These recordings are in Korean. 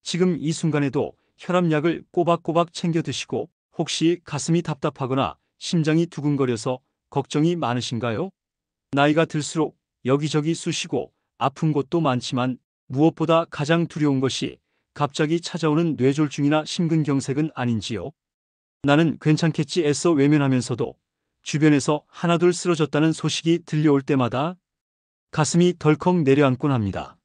지금 이 순간에도 혈압약을 꼬박꼬박 챙겨 드시고 혹시 가슴이 답답하거나 심장이 두근거려서 걱정이 많으신가요? 나이가 들수록 여기저기 쑤시고 아픈 곳도 많지만 무엇보다 가장 두려운 것이 갑자기 찾아오는 뇌졸중이나 심근경색은 아닌지요? 나는 괜찮겠지 애써 외면하면서도 주변에서 하나둘 쓰러졌다는 소식이 들려올 때마다 가슴이 덜컥 내려앉곤 합니다.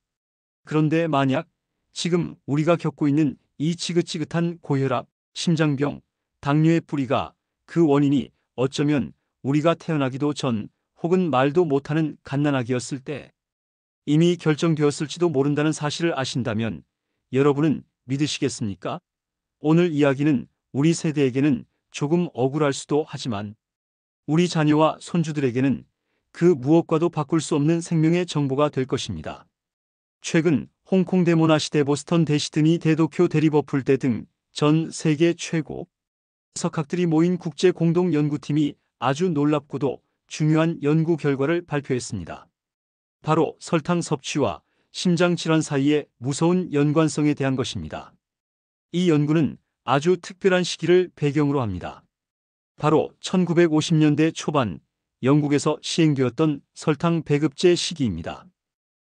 그런데 만약 지금 우리가 겪고 있는 이 지긋지긋한 고혈압, 심장병, 당뇨의 뿌리가 그 원인이 어쩌면 우리가 태어나기도 전 혹은 말도 못하는 갓난아기였을 때 이미 결정되었을지도 모른다는 사실을 아신다면 여러분은 믿으시겠습니까? 오늘 이야기는 우리 세대에게는 조금 억울할 수도 하지만 우리 자녀와 손주들에게는 그 무엇과도 바꿀 수 없는 생명의 정보가 될 것입니다. 최근 홍콩 대모나 시대 보스턴 대시드니 대도쿄 대리버풀대 등 전 세계 최고 석학들이 모인 국제 공동 연구팀이 아주 놀랍고도 중요한 연구 결과를 발표했습니다. 바로 설탕 섭취와 심장 질환 사이의 무서운 연관성에 대한 것입니다. 이 연구는 아주 특별한 시기를 배경으로 합니다. 바로 1950년대 초반 영국에서 시행되었던 설탕 배급제 시기입니다.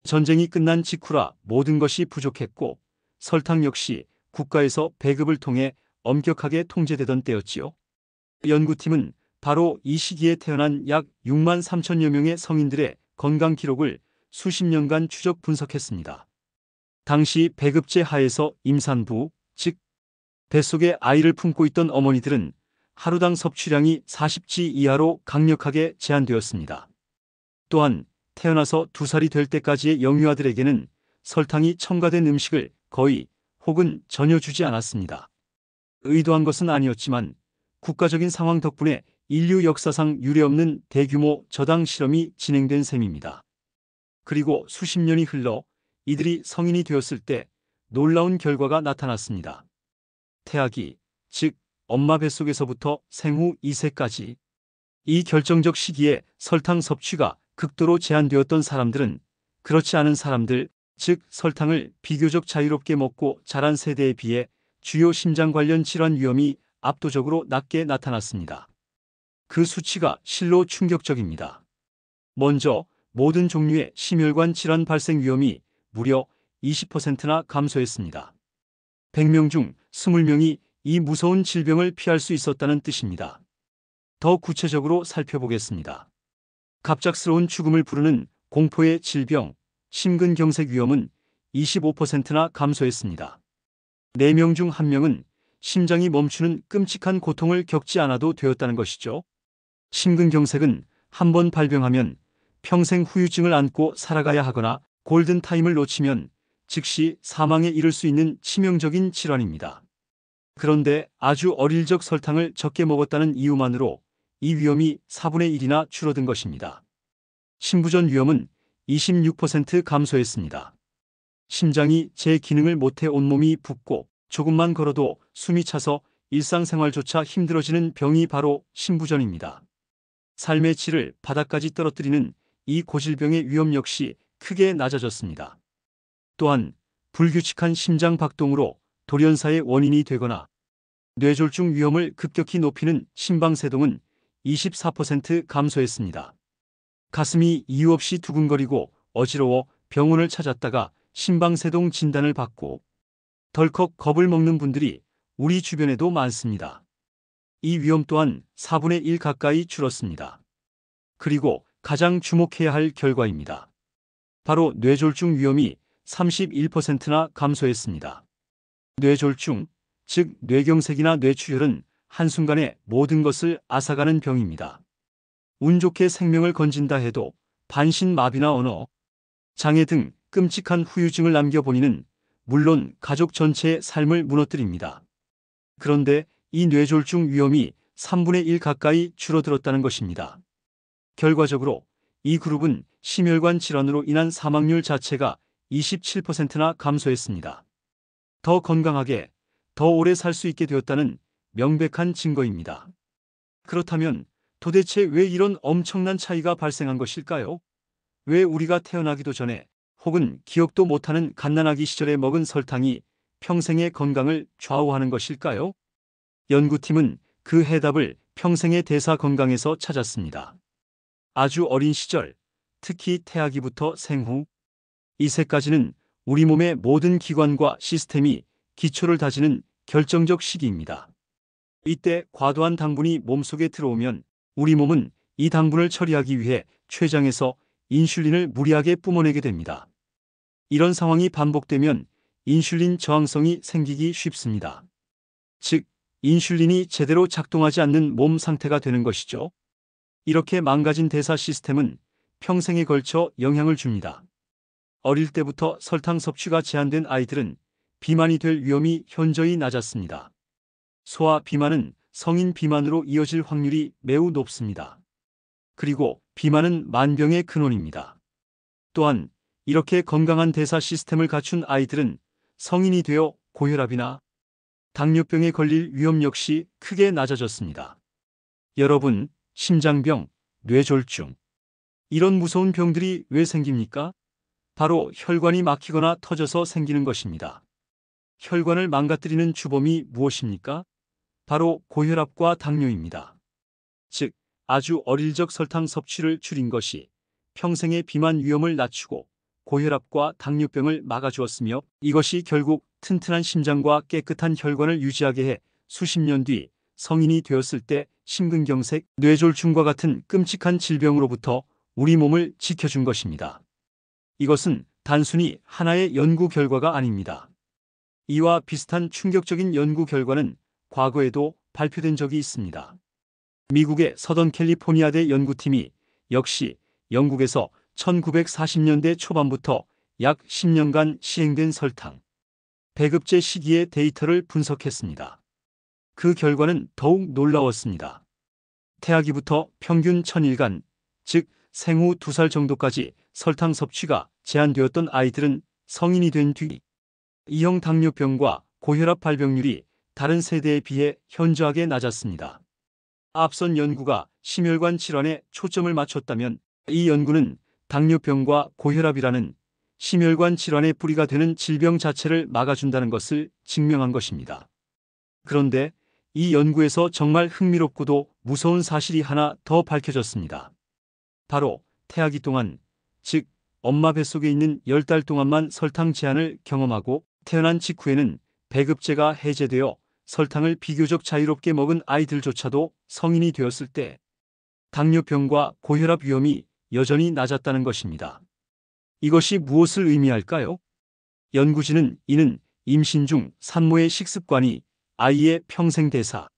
전쟁이 끝난 직후라 모든 것이 부족했고 설탕 역시 국가에서 배급을 통해 엄격하게 통제되던 때였지요. 연구팀은 바로 이 시기에 태어난 약 6만 3천여 명의 성인들의 건강 기록을 수십 년간 추적 분석했습니다. 당시 배급제 하에서 임산부, 즉 뱃속에 아이를 품고 있던 어머니들은 하루당 섭취량이 40지 이하로 강력하게 제한되었습니다. 또한 태어나서 2살이 될 때까지의 영유아들에게는 설탕이 첨가된 음식을 거의 혹은 전혀 주지 않았습니다. 의도한 것은 아니었지만 국가적인 상황 덕분에 인류 역사상 유례없는 대규모 저당 실험이 진행된 셈입니다. 그리고 수십 년이 흘러 이들이 성인이 되었을 때 놀라운 결과가 나타났습니다. 태아기, 즉 엄마 뱃속에서부터 생후 2세까지 이 결정적 시기에 설탕 섭취가 극도로 제한되었던 사람들은 그렇지 않은 사람들, 즉 설탕을 비교적 자유롭게 먹고 자란 세대에 비해 주요 심장 관련 질환 위험이 압도적으로 낮게 나타났습니다. 그 수치가 실로 충격적입니다. 먼저 모든 종류의 심혈관 질환 발생 위험이 무려 20%나 감소했습니다. 100명 중 20명이 이 무서운 질병을 피할 수 있었다는 뜻입니다. 더 구체적으로 살펴보겠습니다. 갑작스러운 죽음을 부르는 공포의 질병, 심근경색 위험은 25%나 감소했습니다. 4명 중 1명은 심장이 멈추는 끔찍한 고통을 겪지 않아도 되었다는 것이죠. 심근경색은 한번 발병하면 평생 후유증을 안고 살아가야 하거나 골든타임을 놓치면 즉시 사망에 이를 수 있는 치명적인 질환입니다. 그런데 아주 어릴 적 설탕을 적게 먹었다는 이유만으로 이 위험이 4분의 1이나 줄어든 것입니다. 심부전 위험은 26% 감소했습니다. 심장이 제 기능을 못해 온몸이 붓고 조금만 걸어도 숨이 차서 일상생활조차 힘들어지는 병이 바로 심부전입니다. 삶의 질을 바닥까지 떨어뜨리는 이 고질병의 위험 역시 크게 낮아졌습니다. 또한 불규칙한 심장 박동으로 돌연사의 원인이 되거나 뇌졸중 위험을 급격히 높이는 심방세동은 24% 감소했습니다. 가슴이 이유 없이 두근거리고 어지러워 병원을 찾았다가 심방세동 진단을 받고 덜컥 겁을 먹는 분들이 우리 주변에도 많습니다. 이 위험 또한 4분의 1 가까이 줄었습니다. 그리고 가장 주목해야 할 결과입니다. 바로 뇌졸중 위험이 31%나 감소했습니다. 뇌졸중, 즉 뇌경색이나 뇌출혈은 한순간에 모든 것을 앗아가는 병입니다. 운 좋게 생명을 건진다 해도 반신마비나 언어, 장애 등 끔찍한 후유증을 남겨보니는 물론 가족 전체의 삶을 무너뜨립니다. 그런데 이 뇌졸중 위험이 3분의 1 가까이 줄어들었다는 것입니다. 결과적으로 이 그룹은 심혈관 질환으로 인한 사망률 자체가 27%나 감소했습니다. 더 건강하게, 더 오래 살 수 있게 되었다는 명백한 증거입니다. 그렇다면 도대체 왜 이런 엄청난 차이가 발생한 것일까요? 왜 우리가 태어나기도 전에 혹은 기억도 못하는 갓난아기 시절에 먹은 설탕이 평생의 건강을 좌우하는 것일까요? 연구팀은 그 해답을 평생의 대사 건강에서 찾았습니다. 아주 어린 시절, 특히 태아기부터 생후 2세까지는 우리 몸의 모든 기관과 시스템이 기초를 다지는 결정적 시기입니다. 이때 과도한 당분이 몸속에 들어오면 우리 몸은 이 당분을 처리하기 위해 췌장에서 인슐린을 무리하게 뿜어내게 됩니다. 이런 상황이 반복되면 인슐린 저항성이 생기기 쉽습니다. 즉, 인슐린이 제대로 작동하지 않는 몸 상태가 되는 것이죠. 이렇게 망가진 대사 시스템은 평생에 걸쳐 영향을 줍니다. 어릴 때부터 설탕 섭취가 제한된 아이들은 비만이 될 위험이 현저히 낮았습니다. 소아 비만은 성인 비만으로 이어질 확률이 매우 높습니다. 그리고 비만은 만병의 근원입니다. 또한 이렇게 건강한 대사 시스템을 갖춘 아이들은 성인이 되어 고혈압이나 당뇨병에 걸릴 위험 역시 크게 낮아졌습니다. 여러분, 심장병, 뇌졸중, 이런 무서운 병들이 왜 생깁니까? 바로 혈관이 막히거나 터져서 생기는 것입니다. 혈관을 망가뜨리는 주범이 무엇입니까? 바로 고혈압과 당뇨입니다. 즉, 아주 어릴 적 설탕 섭취를 줄인 것이 평생의 비만 위험을 낮추고 고혈압과 당뇨병을 막아주었으며, 이것이 결국 튼튼한 심장과 깨끗한 혈관을 유지하게 해 수십 년 뒤 성인이 되었을 때 심근경색, 뇌졸중과 같은 끔찍한 질병으로부터 우리 몸을 지켜준 것입니다. 이것은 단순히 하나의 연구 결과가 아닙니다. 이와 비슷한 충격적인 연구 결과는 과거에도 발표된 적이 있습니다. 미국의 서던 캘리포니아대 연구팀이 역시 영국에서 1940년대 초반부터 약 10년간 시행된 설탕 배급제 시기의 데이터를 분석했습니다. 그 결과는 더욱 놀라웠습니다. 태아기부터 평균 1000일간, 즉 생후 2살 정도까지 설탕 섭취가 제한되었던 아이들은 성인이 된 뒤 E형 당뇨병과 고혈압 발병률이 다른 세대에 비해 현저하게 낮았습니다. 앞선 연구가 심혈관 질환에 초점을 맞췄다면, 이 연구는 당뇨병과 고혈압이라는 심혈관 질환의 뿌리가 되는 질병 자체를 막아준다는 것을 증명한 것입니다. 그런데 이 연구에서 정말 흥미롭고도 무서운 사실이 하나 더 밝혀졌습니다. 바로 태아기 동안, 즉 엄마 뱃속에 있는 10달 동안만 설탕 제한을 경험하고 태어난 직후에는 배급제가 해제되어 설탕을 비교적 자유롭게 먹은 아이들조차도 성인이 되었을 때 당뇨병과 고혈압 위험이 여전히 낮았다는 것입니다. 이것이 무엇을 의미할까요? 연구진은 이는 임신 중 산모의 식습관이 아이의 평생 대사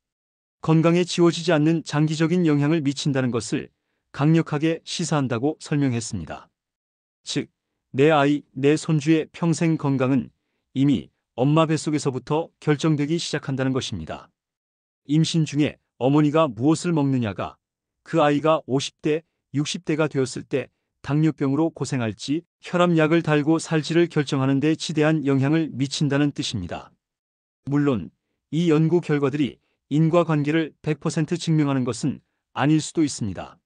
건강에 지워지지 않는 장기적인 영향을 미친다는 것을 강력하게 시사한다고 설명했습니다. 즉, 내 아이, 내 손주의 평생 건강은 이미 엄마 뱃속에서부터 결정되기 시작한다는 것입니다. 임신 중에 어머니가 무엇을 먹느냐가 그 아이가 50대, 60대가 되었을 때 당뇨병으로 고생할지 혈압약을 달고 살지를 결정하는 데 지대한 영향을 미친다는 뜻입니다. 물론 이 연구 결과들이 인과관계를 100% 증명하는 것은 아닐 수도 있습니다.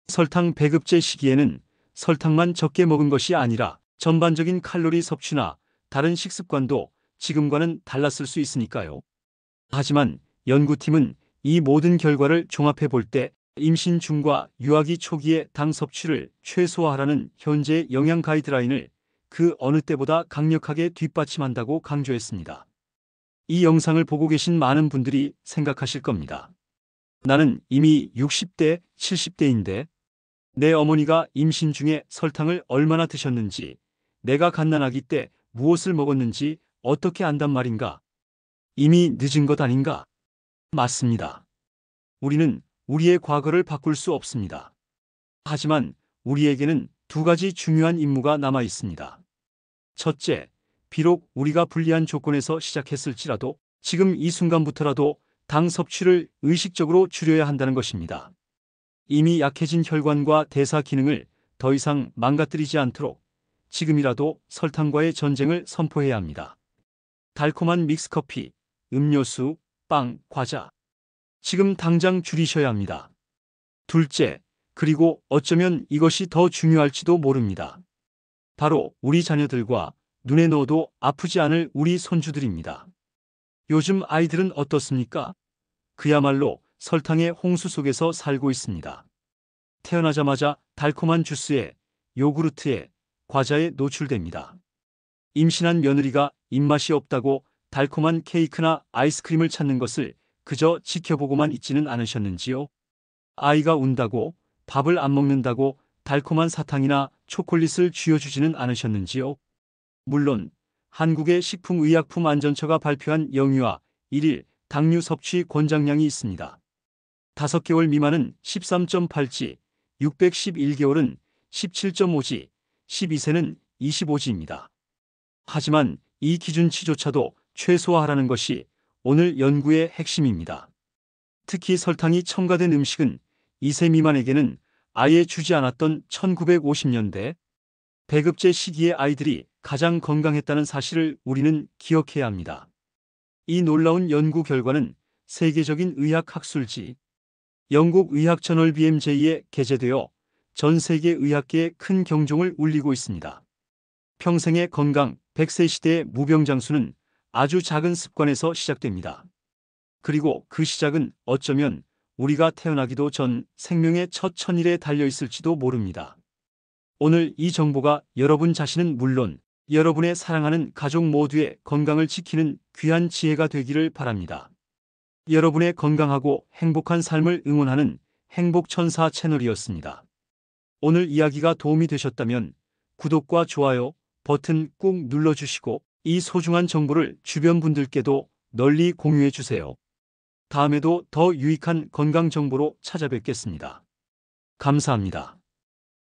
설탕 배급제 시기에는 설탕만 적게 먹은 것이 아니라 전반적인 칼로리 섭취나 다른 식습관도 지금과는 달랐을 수 있으니까요. 하지만 연구팀은 이 모든 결과를 종합해 볼 때 임신 중과 유아기 초기의 당 섭취를 최소화하라는 현재의 영양 가이드라인을 그 어느 때보다 강력하게 뒷받침한다고 강조했습니다. 이 영상을 보고 계신 많은 분들이 생각하실 겁니다. 나는 이미 60대, 70대인데 내 어머니가 임신 중에 설탕을 얼마나 드셨는지, 내가 갓난아기 때 무엇을 먹었는지 어떻게 안단 말인가? 이미 늦은 것 아닌가? 맞습니다. 우리는 우리의 과거를 바꿀 수 없습니다. 하지만 우리에게는 두 가지 중요한 임무가 남아 있습니다. 첫째, 비록 우리가 불리한 조건에서 시작했을지라도 지금 이 순간부터라도 당 섭취를 의식적으로 줄여야 한다는 것입니다. 이미 약해진 혈관과 대사 기능을 더 이상 망가뜨리지 않도록 지금이라도 설탕과의 전쟁을 선포해야 합니다. 달콤한 믹스커피, 음료수, 빵, 과자. 지금 당장 줄이셔야 합니다. 둘째, 그리고 어쩌면 이것이 더 중요할지도 모릅니다. 바로 우리 자녀들과 눈에 넣어도 아프지 않을 우리 손주들입니다. 요즘 아이들은 어떻습니까? 그야말로 설탕의 홍수 속에서 살고 있습니다. 태어나자마자 달콤한 주스에, 요구르트에, 과자에 노출됩니다. 임신한 며느리가 입맛이 없다고 달콤한 케이크나 아이스크림을 찾는 것을 그저 지켜보고만 있지는 않으셨는지요? 아이가 운다고, 밥을 안 먹는다고 달콤한 사탕이나 초콜릿을 쥐어주지는 않으셨는지요? 물론 한국의 식품의약품안전처가 발표한 영유아 1일 당류 섭취 권장량이 있습니다. 5개월 미만은 13.8지, 611개월은 17.5지, 12세는 25지입니다. 하지만 이 기준치조차도 최소화하라는 것이 오늘 연구의 핵심입니다. 특히 설탕이 첨가된 음식은 2세 미만에게는 아예 주지 않았던 1950년대 배급제 시기의 아이들이 가장 건강했다는 사실을 우리는 기억해야 합니다. 이 놀라운 연구 결과는 세계적인 의학학술지 영국 의학 저널 BMJ에 게재되어 전 세계 의학계에 큰 경종을 울리고 있습니다. 평생의 건강 100세 시대의 무병장수는 아주 작은 습관에서 시작됩니다. 그리고 그 시작은 어쩌면 우리가 태어나기도 전 생명의 첫 천일에 달려있을지도 모릅니다. 오늘 이 정보가 여러분 자신은 물론 여러분의 사랑하는 가족 모두의 건강을 지키는 귀한 지혜가 되기를 바랍니다. 여러분의 건강하고 행복한 삶을 응원하는 행복천사 채널이었습니다. 오늘 이야기가 도움이 되셨다면 구독과 좋아요 버튼 꾹 눌러주시고 이 소중한 정보를 주변 분들께도 널리 공유해 주세요. 다음에도 더 유익한 건강 정보로 찾아뵙겠습니다. 감사합니다.